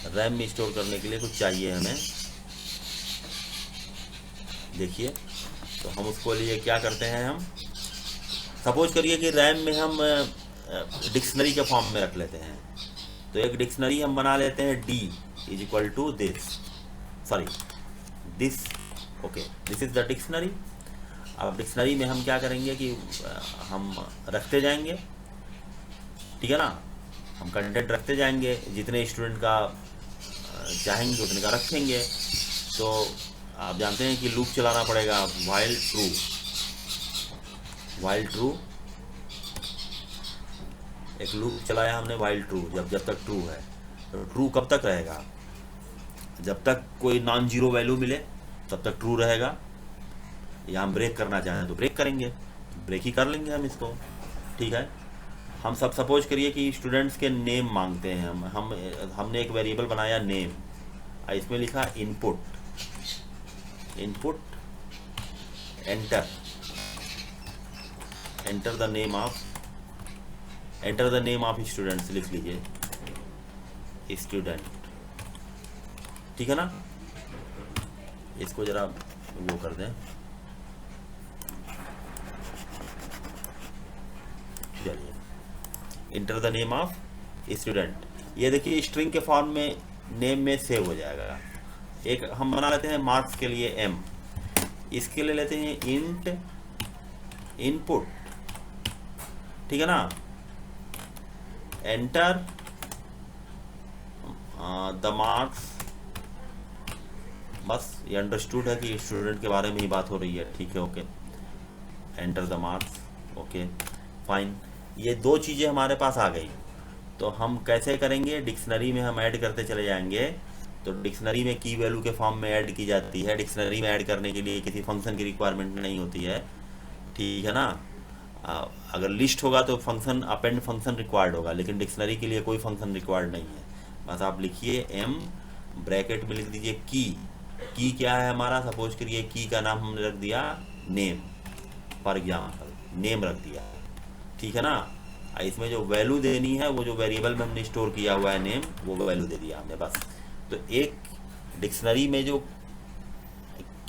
RAM में store करने के लिए कुछ चाहिए हमें। देखिए, तो हम उसको लिए क्या करते हैं, हम सपोज करिए कि रैम में हम डिक्शनरी के फॉर्म में रख लेते हैं। तो एक डिक्शनरी हम बना लेते हैं, D is equal to this, sorry this, okay, this is the dictionary. अब डिक्शनरी में हम क्या करेंगे कि हम रखते जाएंगे, ठीक है ना, हम कंटेंट रखते जाएंगे, जितने स्टूडेंट का चाहेंगे उतने का रखेंगे। तो आप जानते हैं कि लूप चलाना पड़ेगा, वाइल ट्रू, वाइल ट्रू, एक लूप चलाया हमने वाइल ट्रू, जब तक ट्रू है। तो ट्रू कब तक रहेगा, जब तक कोई नॉन जीरो वैल्यू मिले तब तक ट्रू रहेगा। या हम ब्रेक करना चाहें तो ब्रेक करेंगे, ब्रेक ही कर लेंगे हम इसको, ठीक है। हम सब सपोज करिए कि स्टूडेंट्स के नेम मांगते हैं, हमने एक वेरिएबल बनाया नेम, इसमें लिखा input, input enter, enter the name of, enter the name of students लिख लीजिए, स्टूडेंट, ठीक है ना। इसको जरा वो कर दें, चलिए, enter the name of student. ये देखिए स्ट्रिंग के फॉर्म में नेम में सेव हो जाएगा। एक हम बना लेते हैं मार्क्स के लिए एम, इसके लिए लेते हैं इंट इनपुट, ठीक है ना, एंटर द मार्क्स। बस ये अंडरस्टूड है कि स्टूडेंट के बारे में ही बात हो रही है, ठीक है, okay, enter the marks, okay fine. ये दो चीज़ें हमारे पास आ गई। तो हम कैसे करेंगे, डिक्शनरी में हम ऐड करते चले जाएंगे। तो डिक्शनरी में की वैल्यू के फॉर्म में ऐड की जाती है। डिक्शनरी में ऐड करने के लिए किसी फंक्शन की रिक्वायरमेंट नहीं होती है, ठीक है ना। अगर लिस्ट होगा तो फंक्शन, अपेंड फंक्शन रिक्वायर्ड होगा, लेकिन डिक्शनरी के लिए कोई फंक्शन रिक्वायर्ड नहीं है। बस आप लिखिए एम, ब्रैकेट में लिख दीजिए की क्या है हमारा, सपोज करिए की का नाम हमने रख दिया नेम, फॉर एग्जाम्पल नेम रख दिया, ठीक है ना। इसमें जो वैल्यू देनी है, वो जो वेरिएबल में हमने स्टोर किया हुआ है नेम, वो वैल्यू दे दिया हमने बस। तो एक डिक्शनरी में जो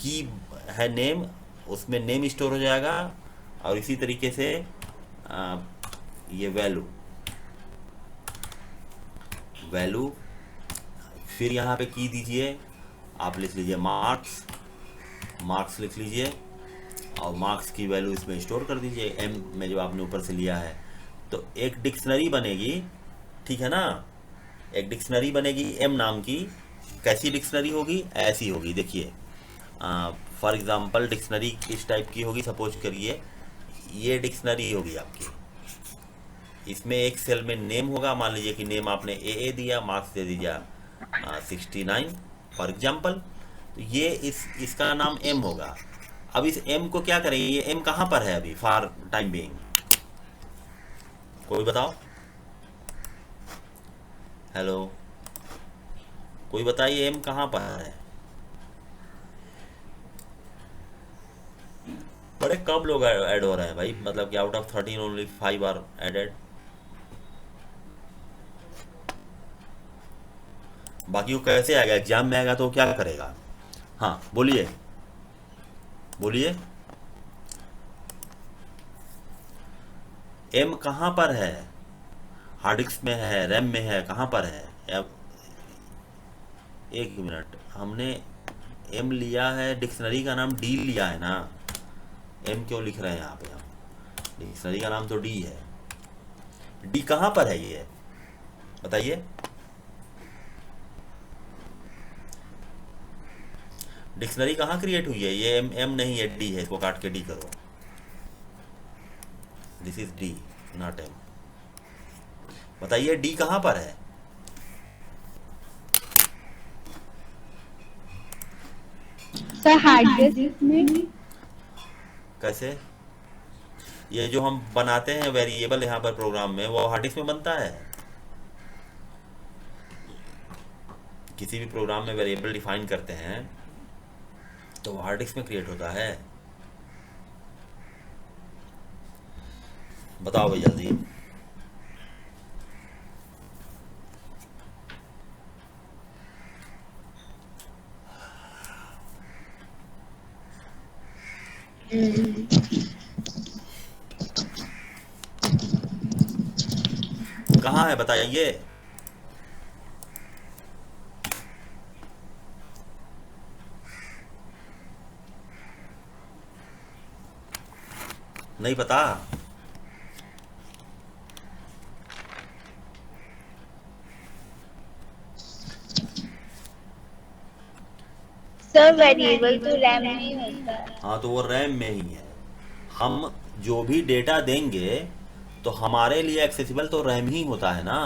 की है नेम, उसमें नेम स्टोर हो जाएगा, और इसी तरीके से ये वैल्यू फिर यहाँ पे की दीजिए, आप लिख लीजिए मार्क्स, मार्क्स लिख लीजिए, और मार्क्स की वैल्यू इसमें स्टोर कर दीजिए एम में जो आपने ऊपर से लिया है। तो एक डिक्शनरी बनेगी, ठीक है ना, एक डिक्शनरी बनेगी एम नाम की। कैसी डिक्शनरी होगी, ऐसी होगी, देखिए फॉर एग्जांपल डिक्शनरी इस टाइप की होगी। सपोज करिए ये डिक्शनरी होगी आपकी, इसमें एक सेल में नेम होगा, मान लीजिए कि नेम आपने ए दिया, मार्क्स दे दीजिए 69 फॉर एग्जांपल। तो ये इसका नाम एम होगा। अब इस एम को क्या करेंगे, ये एम कहाँ पर है अभी फॉर टाइम बीइंग, कोई बताओ, हेलो, कोई बताइए एम कहाँ पर है। बड़े कम लोग ऐड हो रहे हैं भाई, मतलब कि out of 13 only 5 are added. बाकी वो कैसे आएगा, एग्जाम में आएगा तो क्या करेगा। हाँ बोलिए, बोलिए, एम कहाँ पर है, हार्ड डिस्क में है, रैम में है, कहाँ पर है। अब एक मिनट, हमने एम लिया है, डिक्शनरी का नाम डी लिया है ना, एम क्यों लिख रहे हैं यहाँ पे हम, डिक्शनरी का नाम तो डी है। डी कहाँ पर है ये बताइए। डिक्शनरी कहाँ क्रिएट हुई है, ये एम एम नहीं है, डी है, इसको काट के डी करो, this is D not M. बताइए डी कहाँ पर है। सर हार्ड डिस्क में। कैसे, ये जो हम बनाते हैं वेरिएबल यहाँ पर प्रोग्राम में, वो हार्ड डिस्क में बनता है। किसी भी प्रोग्राम में वेरिएबल डिफाइन करते हैं तो वो हार्ड डिस्क में क्रिएट होता है। बताओ भाई जल्दी। कहाँ है बताइए। नहीं पता। सर वेरिएबल तो रैम में ही होता है। हाँ तो वो रैम में ही है। हम जो भी डेटा देंगे तो हमारे लिए एक्सेसिबल तो रैम ही होता है ना।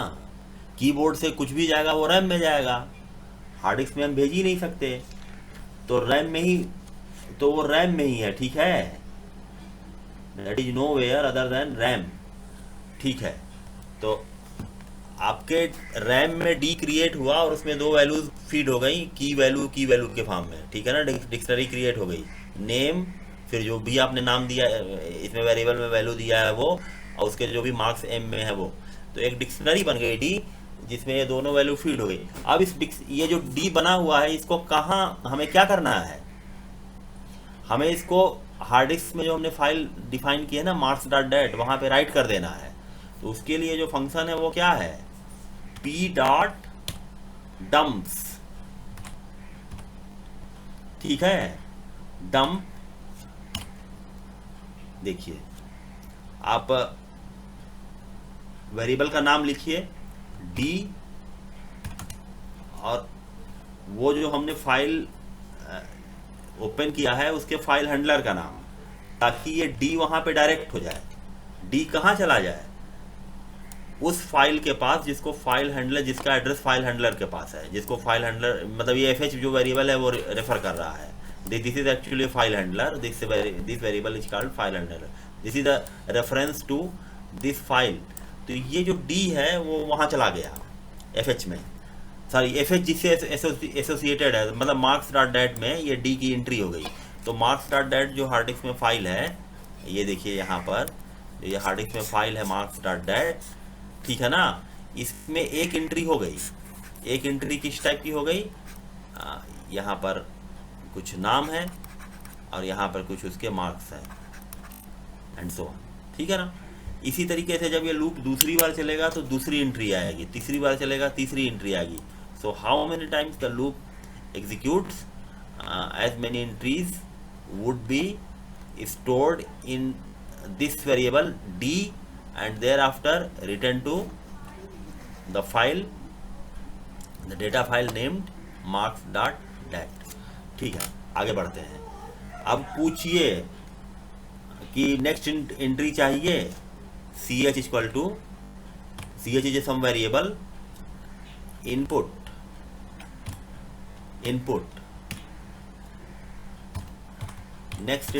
कीबोर्ड से कुछ भी जाएगा वो रैम में जाएगा, हार्ड डिस्क में हम भेज ही नहीं सकते। तो रैम में ही, तो वो रैम में ही है, ठीक है। That is nowhere other than RAM, ठीक है। तो आपके रैम में डी क्रिएट हुआ और उसमें दो वैल्यूज फीड हो गई, की वैल्यू के फॉर्म में, ठीक है ना। डिक्शनरी क्रिएट हो गई, नेम, फिर जो भी आपने नाम दिया इसमें वेरिएबल में वैल्यू दिया है वो, और उसके जो भी मार्क्स एम में है वो, तो एक डिक्शनरी बन गई डी, जिसमें ये दोनों वैल्यू फीड हो गई। अब ये जो डी बना हुआ है इसको कहाँ हमें क्या करना है, हमें इसको हार्ड डिस्क में जो हमने फाइल डिफाइन की है ना मार्क्स डॉट डेट, वहाँ पे राइट कर देना है। तो उसके लिए जो फंक्शन है वो क्या है, पी डॉट डम्प्स, ठीक है। डंप, देखिए आप वेरिएबल का नाम लिखिए डी, और वो जो हमने फाइल ओपन किया है उसके फाइल हैंडलर का नाम, ताकि ये डी वहां पे डायरेक्ट हो जाए। डी कहाँ चला जाए, उस फाइल के पास जिसको फाइल हैंडलर, जिसका एड्रेस फाइल हैंडलर के पास है, जिसको फाइल हैंडलर मतलब ये एफ जो वेरिएबल है वो रेफर कर रहा है। This is actually file handler, this variable is called file handler, this is the reference to this file. तो ये जो डी है वो वहाँ चला गया एफ में, सॉरी एफ जिससे एसोसिएटेड है, मतलब मार्क्स डॉट डेट में ये डी की एंट्री हो गई। तो मार्क्स डॉट डेट जो हार्ड डिस्क में फाइल है, ये देखिए यहाँ पर ये हार्ड डिस्क में फाइल है मार्क्स डॉट डेट, ठीक है ना। इसमें एक एंट्री हो गई, एक एंट्री किस टाइप की हो गई, यहाँ पर कुछ नाम है और यहाँ पर कुछ उसके मार्क्स हैं एंड सो ऑन, ठीक है ना। इसी तरीके से जब ये लूप दूसरी बार चलेगा तो दूसरी एंट्री आएगी, तीसरी बार चलेगा तीसरी एंट्री आएगी। So how many times the loop executes, as many entries would be stored in this variable d and thereafter return to the file, the data file named marks.dat, ठीक है। आगे बढ़ते हैं। अब पूछिए कि नेक्स्ट एंट्री चाहिए, ch equal to, ch is some variable, input next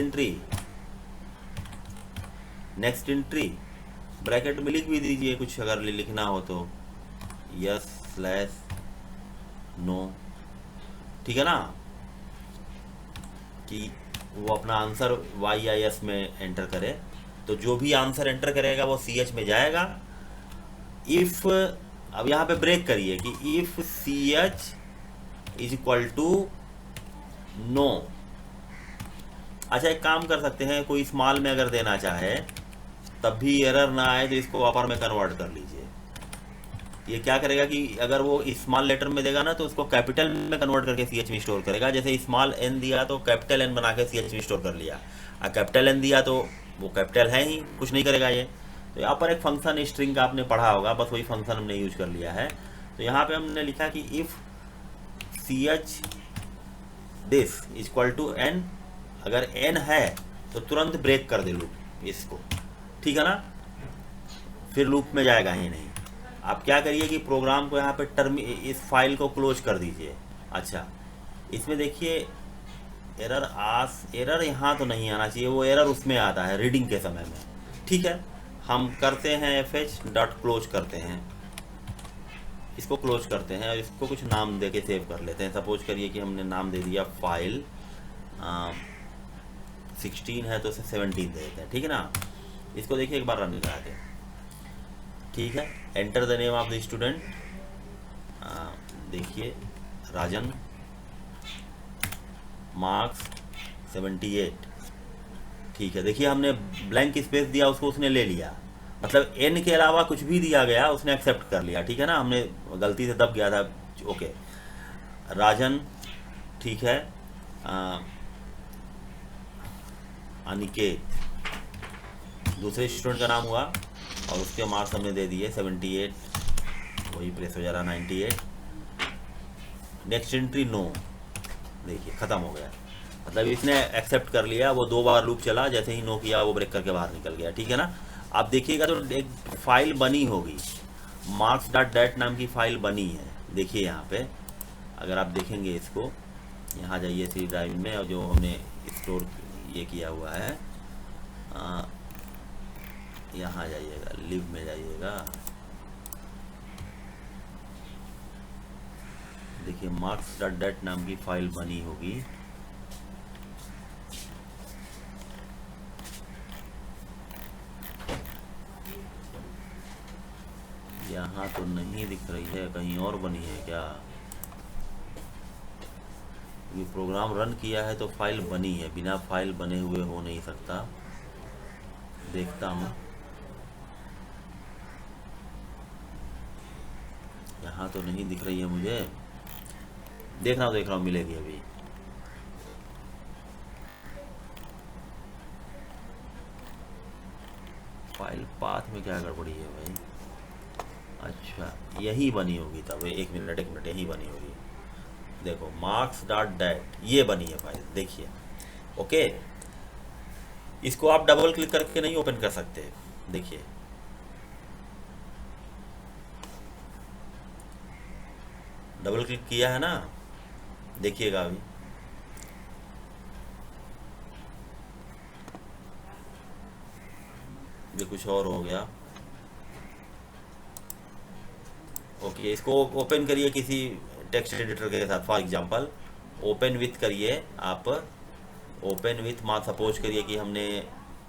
entry bracket में लिख भी दीजिए कुछ अगर लिखना हो तो, यस स्लैश नो, ठीक है ना, कि वो अपना आंसर वाई या एस में एंटर करे। तो जो भी आंसर एंटर करेगा वो सी एच में जाएगा। इफ, अब यहाँ पे ब्रेक करिए कि if c h is equal to no. अच्छा एक काम कर सकते हैं, कोई स्मॉल में अगर देना चाहे तब भी एरर ना आए तो इसको अपर में कन्वर्ट कर लीजिए। ये क्या करेगा कि अगर वो स्मॉल लेटर में देगा ना तो उसको कैपिटल में कन्वर्ट करके सी एच में स्टोर करेगा। जैसे स्मॉल एन दिया तो कैपिटल एन बना के सी एच में स्टोर कर लिया, और कैपिटल एन दिया तो वो कैपिटल है ही, कुछ नहीं करेगा ये। तो यहाँ पर एक फंक्शन स्ट्रिंग का आपने पढ़ा होगा, बस वही फंक्शन हमने यूज कर लिया है। तो यहाँ पे हमने लिखा कि if c h this equal to n, अगर एन है तो तुरंत ब्रेक कर दे लूप इसको, ठीक है ना, फिर लूप में जाएगा ही नहीं। आप क्या करिए कि प्रोग्राम को यहाँ पे इस फाइल को क्लोज कर दीजिए। अच्छा इसमें देखिए एरर यहाँ तो नहीं आना चाहिए, वो एरर उसमें आता है रीडिंग के समय में, ठीक है। हम करते हैं एफ एच डॉट क्लोज करते हैं, इसको क्लोज करते हैं और इसको कुछ नाम दे के सेव कर लेते हैं। सपोज करिए कि हमने नाम दे दिया फाइल 16 है तो उसे 17 दे देते हैं, ठीक है ना। इसको देखिए एक बार रन करा के, ठीक है। Enter the name of the student, देखिए राजन, मार्क्स 78, ठीक है, देखिए हमने ब्लैंक स्पेस दिया, उसको उसने ले लिया, मतलब एन के अलावा कुछ भी दिया गया उसने एक्सेप्ट कर लिया, ठीक है ना, हमने गलती से दब गया था। ओके, राजन, ठीक है, आ, अनिकेत दूसरे स्टूडेंट का नाम हुआ और उसके मार्क्स हमने दे दिए 78, वही प्रेस हो जा रहा 98। नेक्स्ट एंट्री नो, देखिए ख़त्म हो गया, मतलब इसने एक्सेप्ट कर लिया, वो 2 बार लूप चला, जैसे ही नो किया वो ब्रेक करके बाहर निकल गया, ठीक है ना। आप देखिएगा तो एक फाइल बनी होगी, मार्क्स डॉट डैट नाम की फाइल बनी है, देखिए यहाँ पे अगर आप देखेंगे इसको, यहाँ जाइए सी ड्राइव में और जो हमने स्टोर ये किया हुआ है, यहाँ जाइएगा, लिव में जाइएगा, देखिए मार्क्स डॉट डैट नाम की फाइल बनी होगी, यहाँ तो नहीं दिख रही है, कहीं और बनी है क्या? ये प्रोग्राम रन किया है तो फाइल बनी है, बिना फाइल बने हुए हो नहीं सकता, देखता हूँ, यहाँ तो नहीं दिख रही है मुझे, देख रहा हूँ मिलेगी अभी। फाइल पाथ में क्या गड़बड़ी है भाई? अच्छा यही बनी होगी तब, एक मिनट यही बनी होगी, देखो मार्क्स डॉट डैट ये बनी है फाइल, देखिए। ओके, इसको आप डबल क्लिक करके नहीं ओपन कर सकते, देखिए डबल क्लिक किया है ना, देखिएगा अभी, ये कुछ और हो गया। ओके, इसको ओपन करिए किसी टेक्स्ट एडिटर के साथ, फॉर एग्जांपल ओपन विथ करिए आप, ओपन विथ मान सपोज करिए कि हमने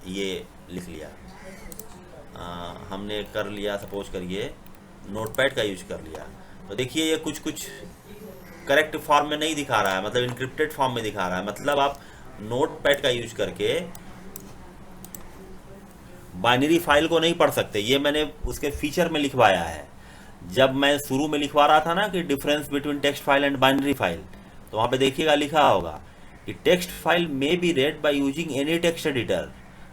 ये लिख लिया, हमने कर लिया, सपोज करिए नोटपैड का यूज कर लिया, तो देखिए ये कुछ करेक्ट फॉर्म में नहीं दिखा रहा है, मतलब इनक्रिप्टेड फॉर्म में दिखा रहा है, मतलब आप नोटपैड का यूज करके बाइनरी फाइल को नहीं पढ़ सकते, ये मैंने उसके फीचर में लिखवाया है। जब मैं शुरू में लिखवा रहा था ना कि difference between text file and binary file, तो वहाँ पे देखिएगा लिखा होगा कि text file may be read by using any text editor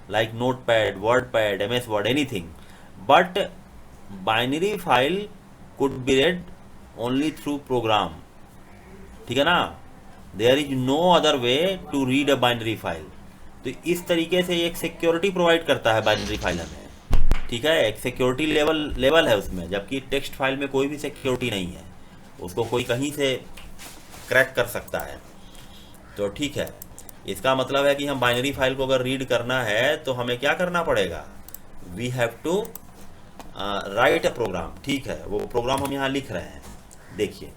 like Notepad, WordPad, MS Word, anything, but binary file could be read only through program, ठीक है ना, there is no other way to read a binary file. तो इस तरीके से एक security provide करता है बाइनरी फाइल हमें, ठीक है, एक सिक्योरिटी लेवल है उसमें, जबकि टेक्स्ट फाइल में कोई भी सिक्योरिटी नहीं है, उसको कोई कहीं से क्रैक कर सकता है। तो ठीक है, इसका मतलब है कि हम बाइनरी फाइल को अगर रीड करना है तो हमें क्या करना पड़ेगा, we have to write a program, ठीक है, वो प्रोग्राम हम यहाँ लिख रहे हैं, देखिए,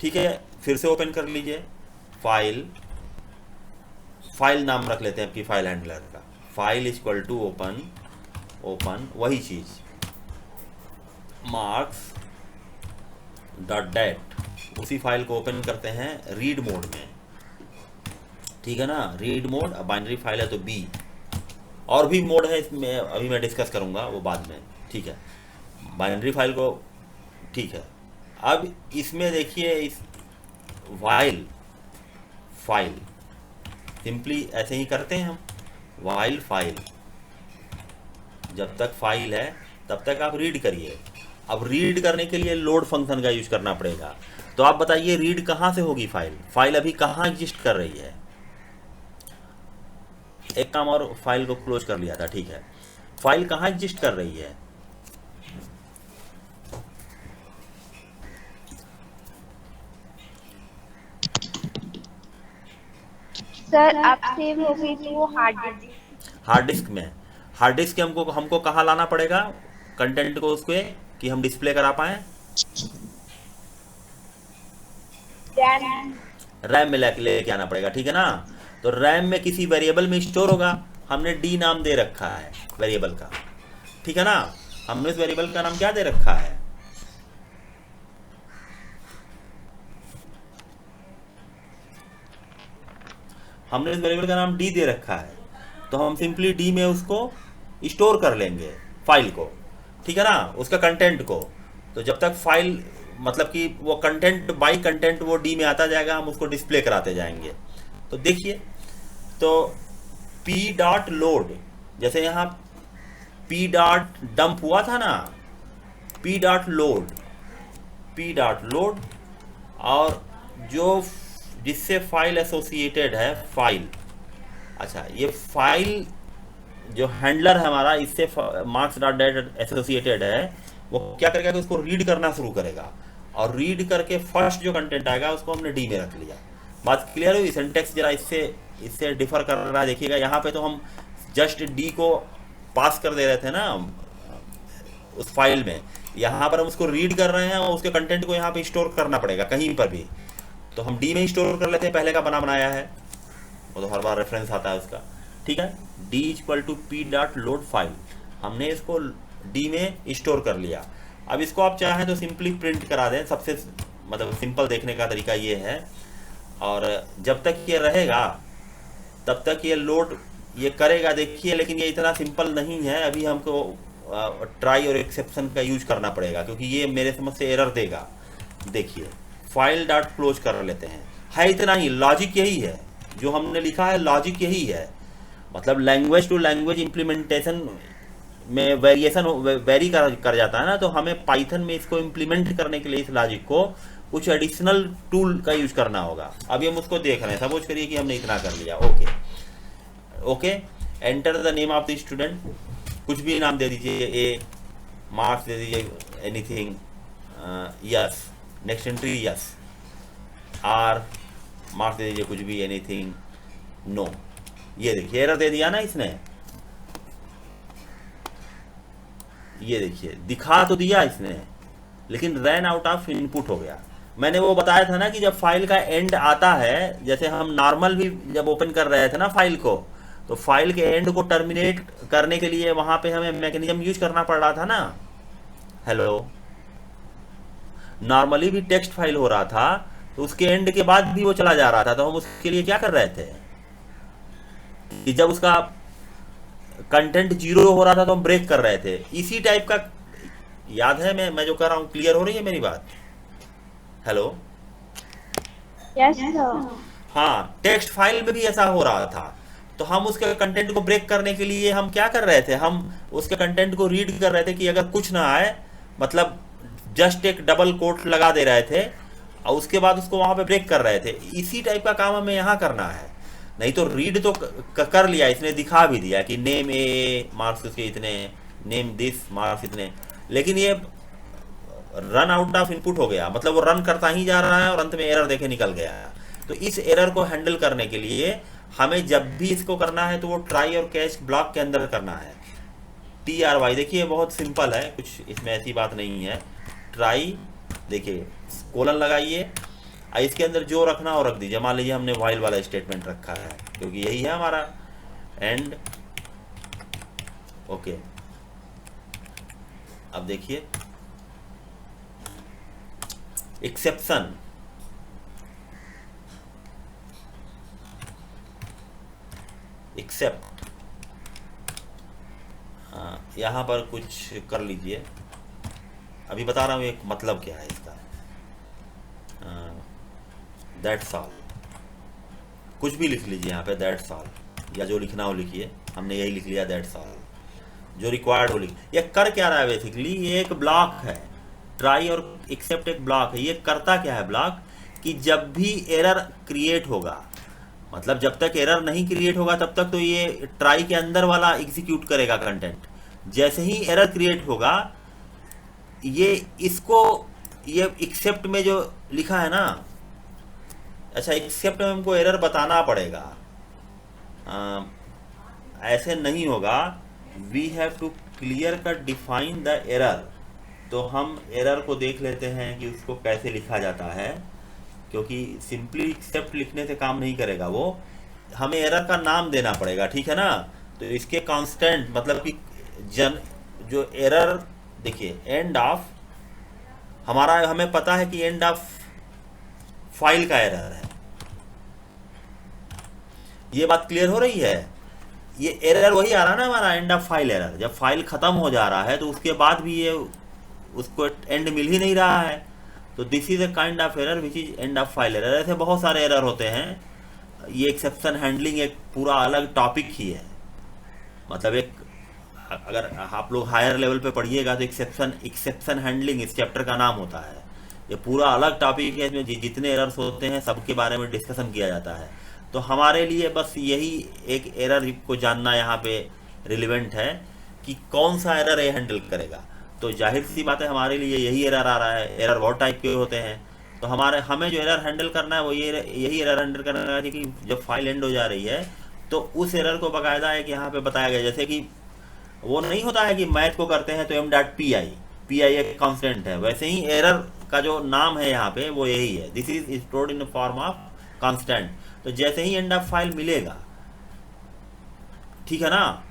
ठीक है, फिर से ओपन कर लीजिए, फाइल नाम रख लेते हैं आपकी फाइल हैंडलर का, फाइल इक्वल टू ओपन वही चीज मार्क्स डॉट डैट, उसी फाइल को ओपन करते हैं रीड मोड में, ठीक है ना, रीड मोड, बाइनरी फाइल है तो बी, और भी मोड है इसमें, अभी मैं डिस्कस करूंगा वो बाद में, ठीक है, बाइनरी फाइल को, ठीक है। अब इसमें देखिए इस वाइल फाइल सिंपली ऐसे ही करते हैं हम, वाइल फाइल, जब तक फाइल है तब तक आप रीड करिए। अब रीड करने के लिए लोड फंक्शन का यूज करना पड़ेगा, तो आप बताइए रीड कहाँ से होगी फाइल अभी कहाँ एग्जिस्ट कर रही है। एक काम और, फाइल को क्लोज कर लिया था, ठीक है, फाइल कहाँ एग्जिस्ट कर रही है, सर अब सेव हो गई तो वो हार्ड डिस्क में, हार्ड डिस्क के हमको कहाँ लाना पड़ेगा कंटेंट को, उसके कि हम डिस्प्ले करा पाए, रैम में लेके आना पड़ेगा, ठीक है ना। तो रैम में किसी वेरिएबल में स्टोर होगा, हमने डी नाम दे रखा है वेरिएबल का, ठीक है ना, हमने इस वेरिएबल का नाम क्या दे रखा है, हमने इस वेरिएबल का नाम डी दे रखा है। तो हम सिंपली डी में उसको स्टोर कर लेंगे फाइल को, ठीक है ना, उसका कंटेंट को। तो जब तक फाइल मतलब कि वो कंटेंट बाई कंटेंट वो डी में आता जाएगा, हम उसको डिस्प्ले कराते जाएंगे। तो देखिए, तो पी डॉट लोड, जैसे यहाँ पी डॉट डंप हुआ था ना, P dot load, P dot load, और जो जिससे फाइल एसोसिएटेड है फाइल, अच्छा ये फाइल जो हैंडलर है हमारा, इससे मार्क्स डॉट डेट एसोसिएटेड है, वो क्या करेगा कि उसको रीड करना शुरू करेगा, और रीड करके फर्स्ट जो कंटेंट आएगा उसको हमने डी में रख लिया। बात क्लियर हुई? सिंटेक्स जरा इससे इससे डिफर कर रहा है, देखिएगा यहाँ पे तो हम जस्ट डी को पास कर दे रहे थे ना उस फाइल में, यहाँ पर हम उसको रीड कर रहे हैं और उसके कंटेंट को यहाँ पे स्टोर करना पड़ेगा कहीं पर भी, तो हम डी में ही स्टोर कर लेते हैं, पहले का बना बनाया है वो तो हर बार रेफरेंस आता है उसका, ठीक है। D equal to p dot load file, हमने इसको डी में स्टोर कर लिया। अब इसको आप चाहें तो सिंपली प्रिंट करा दें, सबसे मतलब सिंपल देखने का तरीका ये है, और जब तक ये रहेगा तब तक ये लोड ये करेगा, देखिए। लेकिन ये इतना सिंपल नहीं है, अभी हमको ट्राई और एक्सेप्शन का यूज करना पड़ेगा, क्योंकि ये मेरे समझ से एरर देगा। देखिए फाइल डॉट क्लोज कर लेते हैं, है इतना ही, लॉजिक यही है जो हमने लिखा है, लॉजिक यही है। मतलब लैंग्वेज टू लैंग्वेज इम्प्लीमेंटेशन में वेरिएशन वेरी कर जाता है ना, तो हमें पाइथन में इसको इम्प्लीमेंट करने के लिए इस लॉजिक को कुछ एडिशनल टूल का यूज करना होगा। अभी हम उसको देख रहे हैं, सपोज करिए कि हमने इतना कर लिया, okay okay. Enter the name of the student, कुछ भी नाम दे दीजिए, ए, मार्क्स दे दीजिए, anything, yes, next entry yes, R, marks दे दीजिए कुछ भी, एनीथिंग, नो। ये देखिए एरर दे दिया ना इसने, ये देखिए दिखा तो दिया इसने, लेकिन रन आउट ऑफ इनपुट हो गया। मैंने वो बताया था ना कि जब फाइल का एंड आता है, जैसे हम नॉर्मल भी जब ओपन कर रहे थे ना फाइल को, तो फाइल के एंड को टर्मिनेट करने के लिए वहां पे हमें मैकेनिज्म यूज करना पड़ रहा था ना। हेलो, नॉर्मली भी टेक्स्ट फाइल हो रहा था तो उसके एंड के बाद भी वो चला जा रहा था, तो हम उसके लिए क्या कर रहे थे कि जब उसका कंटेंट जीरो हो रहा था तो हम ब्रेक कर रहे थे। इसी टाइप का याद है मैं जो कर रहा हूं? क्लियर हो रही है मेरी बात? Hello, yes sir. हाँ, टेक्स्ट फाइल में भी ऐसा हो रहा था, तो हम उसके कंटेंट को ब्रेक करने के लिए हम क्या कर रहे थे, हम उसके कंटेंट को रीड कर रहे थे कि अगर कुछ ना आए, मतलब जस्ट एक डबल कोट लगा दे रहे थे और उसके बाद उसको वहां पे ब्रेक कर रहे थे। इसी टाइप का काम हमें यहाँ करना है। नहीं तो रीड तो कर लिया इसने, दिखा भी दिया कि नेम ए, मार्क्स उसके इतने, नेम दिस, मार्क्स इतने, लेकिन ये रन आउट ऑफ इनपुट हो गया, मतलब वो रन करता ही जा रहा है और अंत में एरर देके निकल गया है। तो इस एरर को हैंडल करने के लिए हमें जब भी इसको करना है तो वो ट्राई और कैच ब्लॉक के अंदर करना है। TRY, देखिए बहुत सिंपल है, कुछ इसमें ऐसी बात नहीं है। ट्राई, देखिए कोलन लगाइए, इसके अंदर जो रखना हो रख दीजिए। मान लीजिए हमने व्हाइल वाला स्टेटमेंट रखा है, क्योंकि यही है हमारा एंड, ओके। अब देखिए एक्सेप्शन, एक्सेप्ट, यहां पर कुछ कर लीजिए, अभी बता रहा हूं एक मतलब क्या है इसका। दैट्स ऑल, कुछ भी लिख लीजिए यहाँ पे, दैट्स ऑल, या जो लिखना हो लिखिए, हमने यही लिख लिया दैट्स ऑल, जो रिक्वायर्ड हो लिख। ये कर क्या रहा है बेसिकली, ये एक ब्लॉक है, ट्राई और एक्सेप्ट एक ब्लॉक है। ये करता क्या है ब्लॉक, कि जब भी एरर क्रिएट होगा, मतलब जब तक एरर नहीं क्रिएट होगा तब तक तो ये ट्राई के अंदर वाला एग्जीक्यूट करेगा कंटेंट। जैसे ही एरर क्रिएट होगा, ये इसको, ये एक्सेप्ट में जो लिखा है ना, अच्छा एक्सेप्ट में हमको एरर बताना पड़ेगा, ऐसे नहीं होगा। We have to clear cut define the error. तो हम एरर को देख लेते हैं कि उसको कैसे लिखा जाता है, क्योंकि सिंपली एक्सेप्ट लिखने से काम नहीं करेगा वो, हमें एरर का नाम देना पड़ेगा, ठीक है ना। तो इसके कांस्टेंट, मतलब कि जो एरर, देखिए एंड ऑफ, हमारा हमें पता है कि एंड ऑफ फाइल का एरर है। ये बात क्लियर हो रही है? ये एरर वही आ रहा है ना हमारा एंड ऑफ फाइल एरर। जब फाइल ख़त्म हो जा रहा है तो उसके बाद भी ये उसको एंड मिल ही नहीं रहा है। तो this is a kind of error which is end of file error. ऐसे बहुत सारे एरर होते हैं। ये एक्सेप्शन हैंडलिंग एक पूरा अलग टॉपिक ही है। मतलब एक, अगर आप लोग हायर लेवल पे पढ़िएगा तो एक्सेप्शन हैंडलिंग इस चैप्टर का नाम होता है। ये पूरा अलग टॉपिक है। इसमें जितने एरर्स होते हैं सबके बारे में डिस्कशन किया जाता है। तो हमारे लिए बस यही एक एरर को जानना यहाँ पे रिलेवेंट है कि कौन सा एरर ये हैंडल करेगा। तो जाहिर सी बात है हमारे लिए यही एरर आ रहा है। एरर बहुत टाइप के होते हैं। तो हमें जो एरर हैंडल करना है वो यही एरर हैंडल करना है कि जब फाइल एंड हो जा रही है तो उस एरर को बाकायदा है कि यहाँ पे बताया गया, जैसे कि वो नहीं होता है कि मैथ को करते हैं तो m.pi एक कांस्टेंट है, वैसे ही एरर का जो नाम है यहाँ पे वो यही है, this is stored in form of constant. तो जैसे ही एंड ऑफ फाइल मिलेगा, ठीक है ना,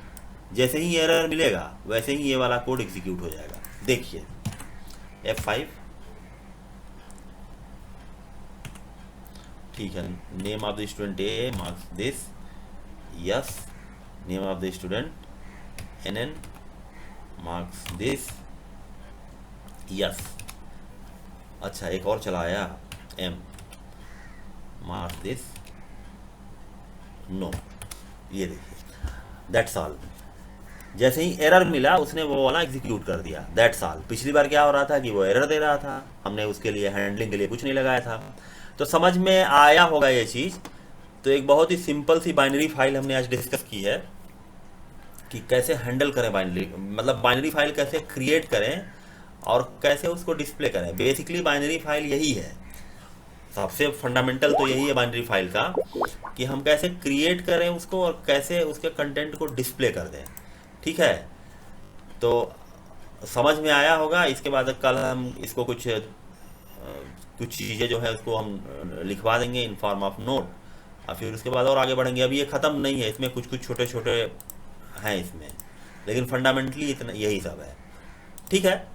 जैसे ही एरर मिलेगा वैसे ही ये वाला कोड एग्जीक्यूट हो जाएगा। देखिए F5, ठीक है, name of the student A marks this, yes, name of the student NN marks this, yes. अच्छा एक और चला आया M मार्क्स दिस, नो। ये देखिए दैट्स ऑल। जैसे ही एरर मिला उसने वो वाला एग्जीक्यूट कर दिया, दैट्स ऑल। पिछली बार क्या हो रहा था कि वो एरर दे रहा था, हमने उसके लिए हैंडलिंग के लिए कुछ नहीं लगाया था। तो समझ में आया होगा ये चीज़। तो एक बहुत ही सिंपल सी बाइनरी फाइल हमने आज डिस्कस की है कि कैसे हैंडल करें बाइनरी, मतलब बाइनरी फाइल कैसे क्रिएट करें और कैसे उसको डिस्प्ले करें। बेसिकली बाइनरी फाइल यही है, सबसे फंडामेंटल तो यही है बाइनरी फाइल का, कि हम कैसे क्रिएट करें उसको और कैसे उसके कंटेंट को डिस्प्ले कर दें। ठीक है, तो समझ में आया होगा। इसके बाद कल हम इसको कुछ चीज़ें जो है उसको हम लिखवा देंगे इन फॉर्म ऑफ नोट, और फिर उसके बाद और आगे बढ़ेंगे। अभी ये ख़त्म नहीं है, इसमें कुछ छोटे छोटे हैं इसमें, लेकिन फंडामेंटली इतना यही सब है। ठीक है।